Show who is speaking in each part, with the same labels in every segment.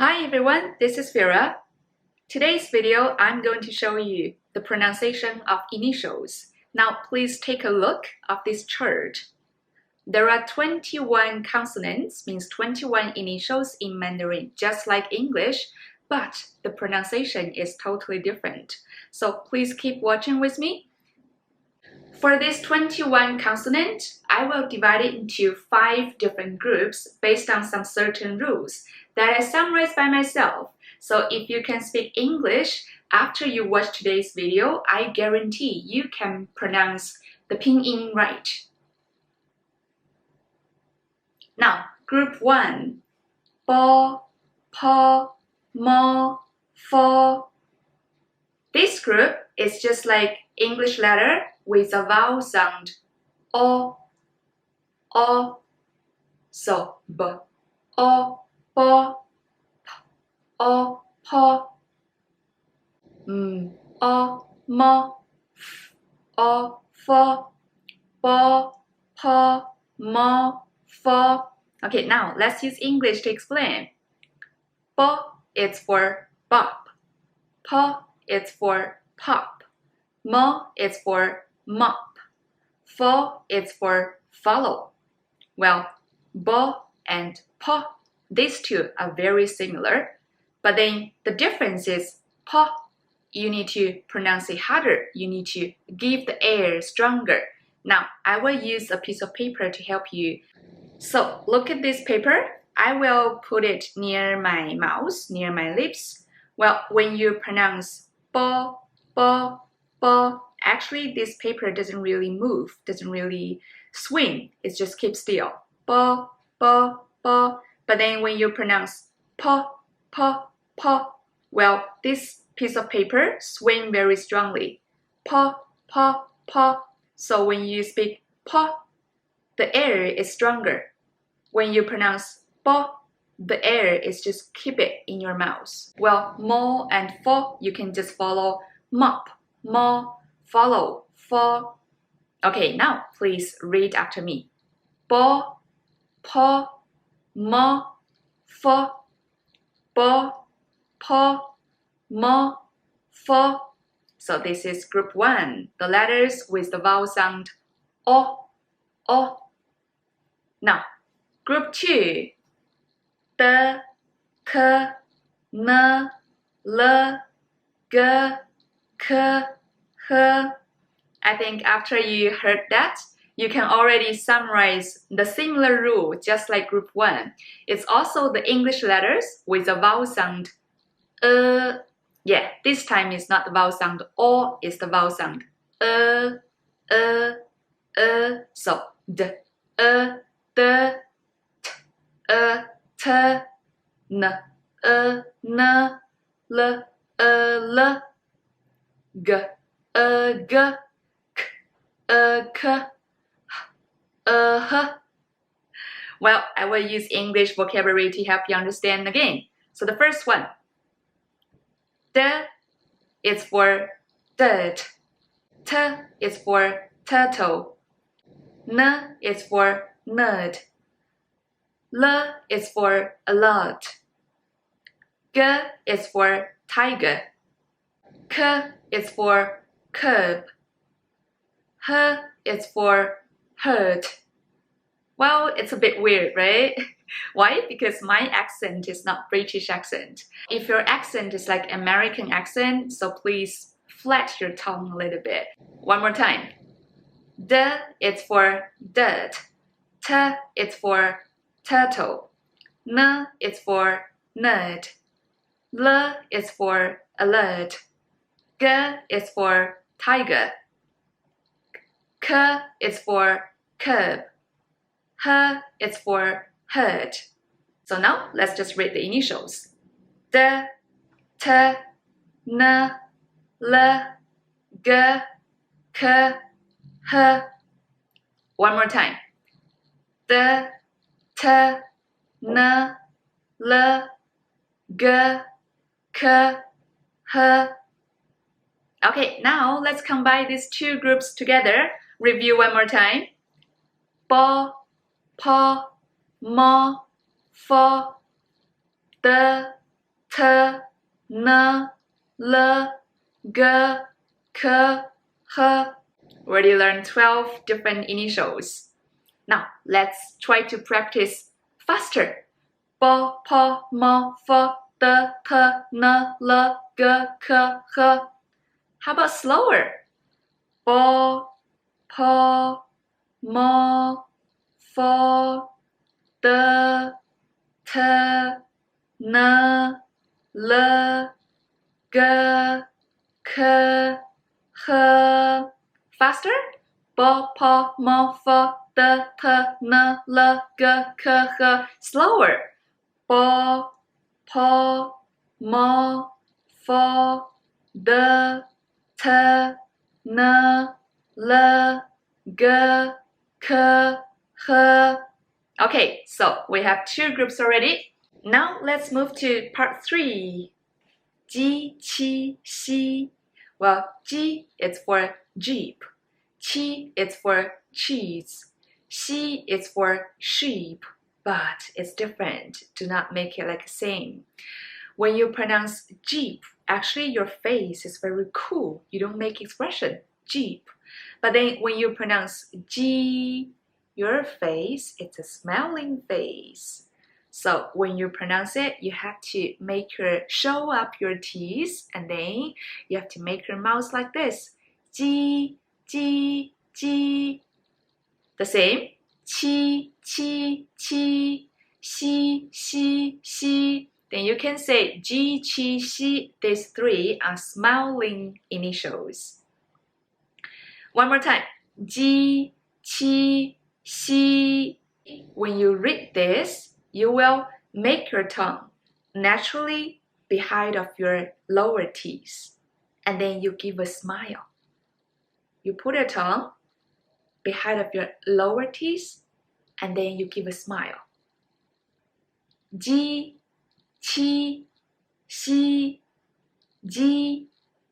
Speaker 1: Hi everyone, this is Vera. Today's video, I'm going to show you the pronunciation of initials. Now please take a look at this chart. There are 21 consonants, means 21 initials in Mandarin, just like English, but the pronunciation is totally different. So please keep watching with me. For this 21 consonant, I will divide it into 5 different groups based on some certain rules that I summarized by myself. So if you can speak English after you watch today's video, I guarantee you can pronounce the pinyin right. Now, group 1, bo, po, mo, fo. This group is just like English letter with a vowel sound o. So b, o, bo, p, o, po, m, o, mo, f, o, fo, bo, po, mo, fo. Okay, now let's use English to explain. Bo is for bop, po is for pop, mo is for mop, fo is for follow. Well, bo and po, these two are very similar, but then the difference is po, you need to pronounce it harder, you need to give the air stronger. Now, I will use a piece of paper to help you. So, look at this paper. I will put it near my mouth, near my lips. Well, when you pronounce bo, bo, bo, actually this paper doesn't really move, doesn't really swing, it just keeps still. Bo, bo, bo. But then when you pronounce po, po, po, well, this piece of paper swing very strongly. Po, po, po. So when you speak po, the air is stronger. When you pronounce bo, the air is just keep it in your mouth. Well, mo and fo, you can just follow mop, mo, follow, fo. Okay, now please read after me. Bo, po, mo, fo, bo, po, mo, fo. So this is group 1, the letters with the vowel sound o. Now, group 2, d, k, n, l, g, k, h. I think after you heard that, you can already summarize the similar rule just like group 1. It's also the English letters with the vowel sound yeah, this time it's not the vowel sound o, it's the vowel sound so d, d, t, n, n, l, l, g, g, k, k, h. Well, I will use English vocabulary to help you understand again. So the first one, d is for dirt, t is for turtle, n is for nerd, l is for alert, g is for tiger, k is for curb, h is for hurt. Well, it's a bit weird, right? Why? Because my accent is not British accent. If your accent is like American accent, so please flat your tongue a little bit. One more time. D is for dirt, t is for turtle, n is for nerd, l is for alert, g is for tiger, k is for curb, h is for hurt. So now let's just read the initials. D, t, n, l, g, k, h. One more time. D, t, n, l, g, k, h. Okay, now let's combine these two groups together. Review one more time. Bo, po, mo, fo, d, n, l, g, k, h. Already learned 12 different initials. Now, let's try to practice faster. B, P, M, F, D, T, N, L, G, K, H. How about slower? B, P, M, F, D, T, N, L, G, K, H. Faster? B, P, M, F, D, T, N, L, G, K, H. Slower. B, P, M, F, D, T, N, L, G, K, H. Okay, so we have 2 groups already. Now let's move to part 3. 鸡, qi, xi. Well, 鸡 is for jeep. Qi is for cheese. Xi is for sheep. But it's different. Do not make it like the same. When you pronounce jeep, actually your face is very cool. You don't make expression, jeep. But then when you pronounce ji, your face, it's a smiling face. So when you pronounce it, you have to show up your teeth, and then you have to make your mouth like this. Ji, ji, ji. The same. Qi, qi, qi. Xi, xi, xi. Then you can say ji, qi, xi. These 3 are smiling initials. One more time. Ji, qi, xi. When you read this, you will make your tongue naturally behind of your lower teeth. And then you give a smile. You put your tongue behind of your lower teeth, and then you give a smile. Ji, qi, xi. Ji,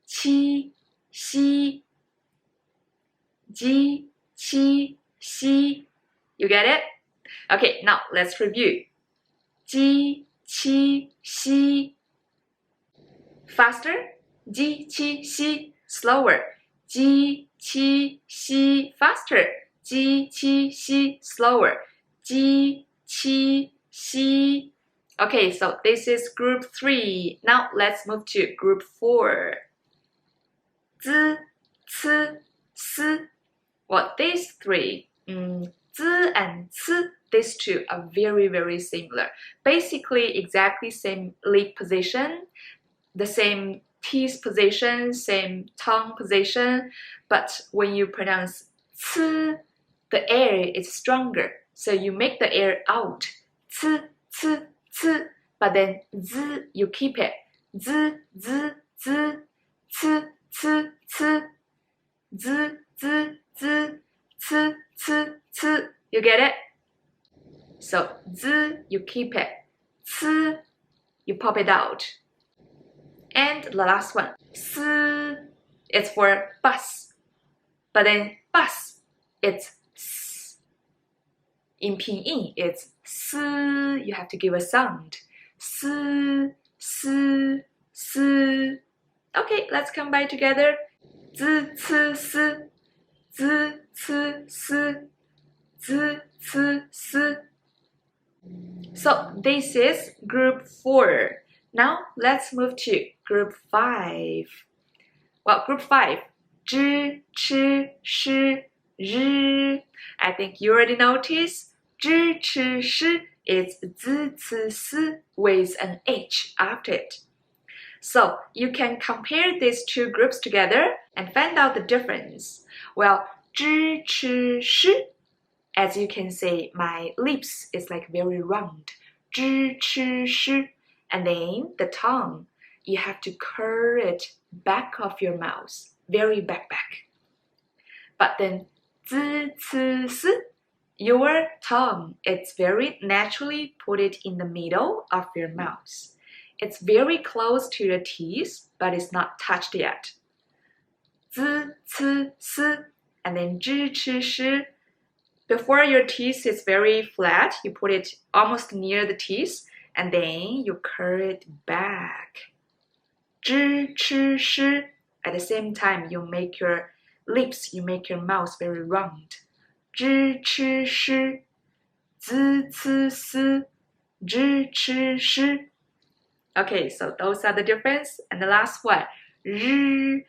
Speaker 1: qi, xi. Ji, qi, xi. You get it? Okay, now let's review. Ji, qi, xi. Faster. Ji, qi, xi. Slower. Ji, qi, xi. Faster. Ji, qi, xi. Slower. Ji, qi, xi. Okay, so this is group 3. Now let's move to group 4. Z, c, s. Well, these 3, z and c, these 2 are very, very similar. Basically, exactly same lip position, the same teeth position, same tongue position. But when you pronounce c, the air is stronger. So you make the air out. C, c, c. But then z, you keep it. Z, z, z. C, c, c. Z, z, z. C, c, c. You get it? So z, you keep it. C, you pop it out. And the last one, s, it's for bus. But then bus, it's s. In pinyin, it's s. You have to give a sound. S, s, s. Okay, let's combine together. Z, c, s. Z, c, s. Z, c, s. So this is group 4. Now let's move to group 5. Well, group 5. Zhi, chi, shi, zhi. I think you already noticed. Zhi, chi, shi is zi, ci, s with an H after it. So you can compare these 2 groups together and find out the difference. Well, zhi, chi, shi. As you can see, my lips is like very round. Zhi, chi, shi. And then the tongue, you have to curl it back of your mouth, very back. But then zi, ci, s, your tongue, it's very naturally put it in the middle of your mouth. It's very close to your teeth, but it's not touched yet. Zi, ci, s, and then zhi, chi, shi. Before your teeth is very flat, you put it almost near the teeth, and then you curl it back. 知吃诗. At the same time, you make your lips, you make your mouth very round. 知吃诗. 滋呲丝. 知吃诗. Okay, so those are the difference. And the last one, 日.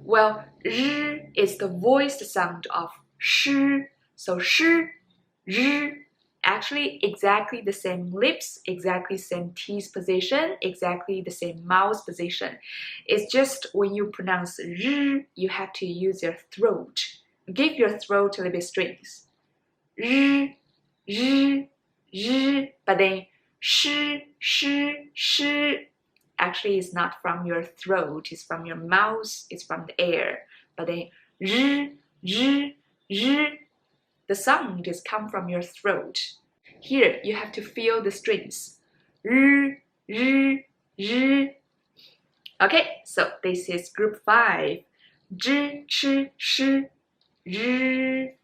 Speaker 1: Well, 日 is the voiced sound of 诗. So 诗, 日. Actually, exactly the same lips, exactly same teeth position, exactly the same mouth position. It's just when you pronounce 日, you have to use your throat. Give your throat a little bit strength. 日, 日, 日. But then 诗, 诗, 诗. Actually, it's not from your throat, it's from your mouth, it's from the air. But then 日, 日, 日. The sound is come from your throat. Here, you have to feel the strings. 日, 日, 日. Okay, so this is group 5. 知吃诗 日.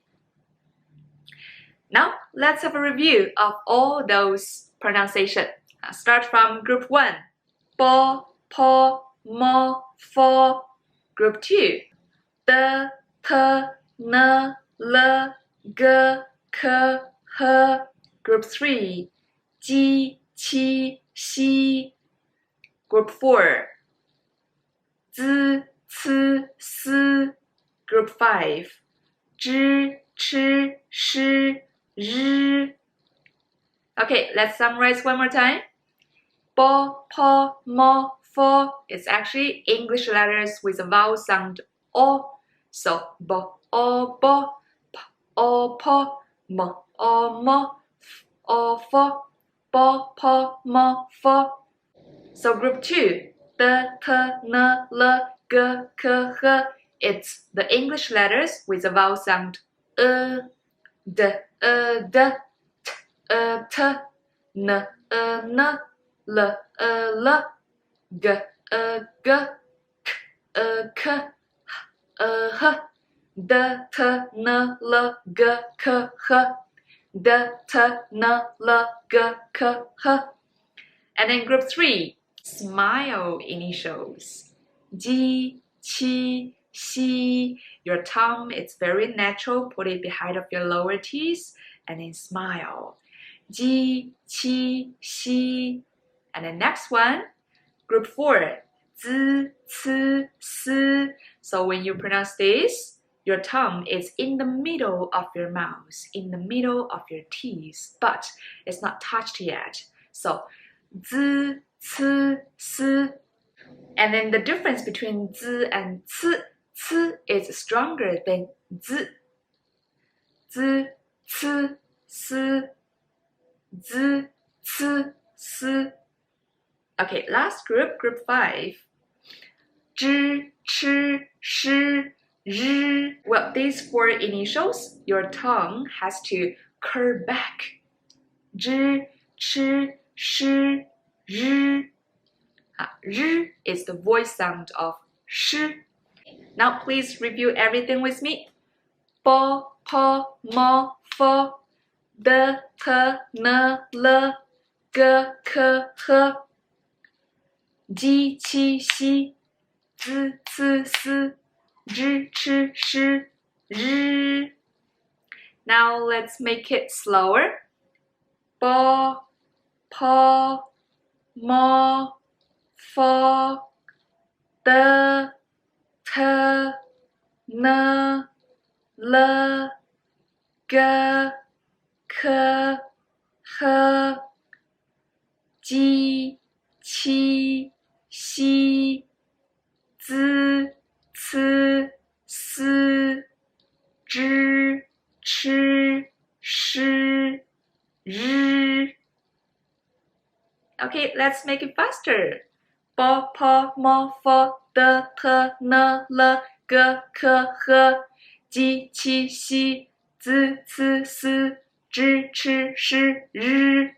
Speaker 1: Now, let's have a review of all those pronunciation. Start from group 1. Po, po, mo, fo. Group 2. The, t, n, l, g, k, h. Group 3. Ji, qi, xi. Group 4. Z, c, s. Group 5. zhi, chi, shi, zhi. Okay, let's summarize one more time. Bo, po, mo, fo is actually English letters with a vowel sound o. So bo, o, bo, p, o, po, mo, o, mo, f, o, fo, bo, po, mo, fo. So group 2, the, t, n, l, g, k, h. It's the English letters with a vowel sound d, d, t, t, n, n, l, l, g, g, k, k, h, d, t, n, l, g, k, h, d, t, n, l, g, k, h. And then group 3, smile initials. Ji, qi, xi. Your tongue, it's very natural. Put it behind of your lower teeth and then smile. Ji, qi, xi. And the next one, group 4, zi, ci, si. So when you pronounce this, your tongue is in the middle of your mouth, in the middle of your teeth, but it's not touched yet. So zi, ci, si. And then the difference between zi and ci, ci is stronger than zi. Zi, ci, si. Zi, ci, si. Okay, last group, group 5. zhi, chi, shi, zhi. Well, these 4 initials, your tongue has to curl back. Zhi, chi, shi, zhi. Zhi is the voice sound of shi. Now please review everything with me. Bo, po, mo, fo. De, te, ne, le, ge, ke, he. Ji, qi, xi. Zi, ci, si. Zhi, chi, shi, zhi. Now let's make it slower. Bo, po, mo, fo. De, te, ne, le, ge, ke, he. Ji, qi, xi. Zi, ci, si. Zhi, chi, shi, zhi. Okay, let's make it faster. Bo, po, mo, fo. De, te, ne, le, ge, ke, he. Ji, qi, xi. Zi, ci, si. Zhi, chi, shi, zhi.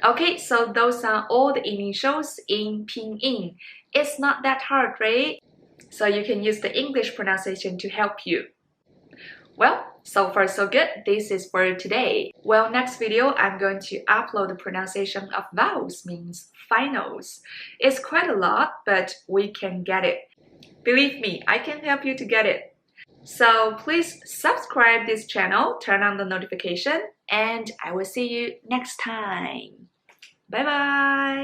Speaker 1: Okay, so those are all the initials in pinyin. It's not that hard, right? So you can use the English pronunciation to help you. Well, So far so good, this is for today. Well, next video I'm going to upload the pronunciation of vowels means finals. It's quite a lot, but we can get it. Believe me, I can help you to get it. So please subscribe this channel, turn on the notification, and I will see you next time. Bye bye!